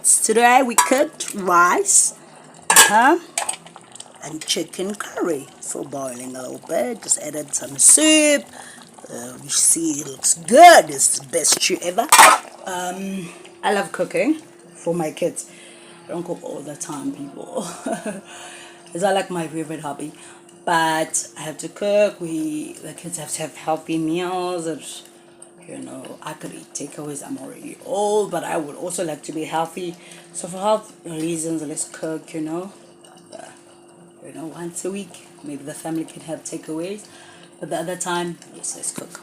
kids. Today we cooked rice, and chicken curry for boiling a little bit. Just added some soup. You see, it looks good. It's the best stew ever. I love cooking for my kids. I don't cook all the time, people. It's not like my favorite hobby, but I have to cook. The kids have to have healthy meals. I could eat takeaways. I'm already old, but I would also like to be healthy. So for health reasons, let's cook. Once a week. Maybe the family can have takeaways, but the other time, yes, let's cook.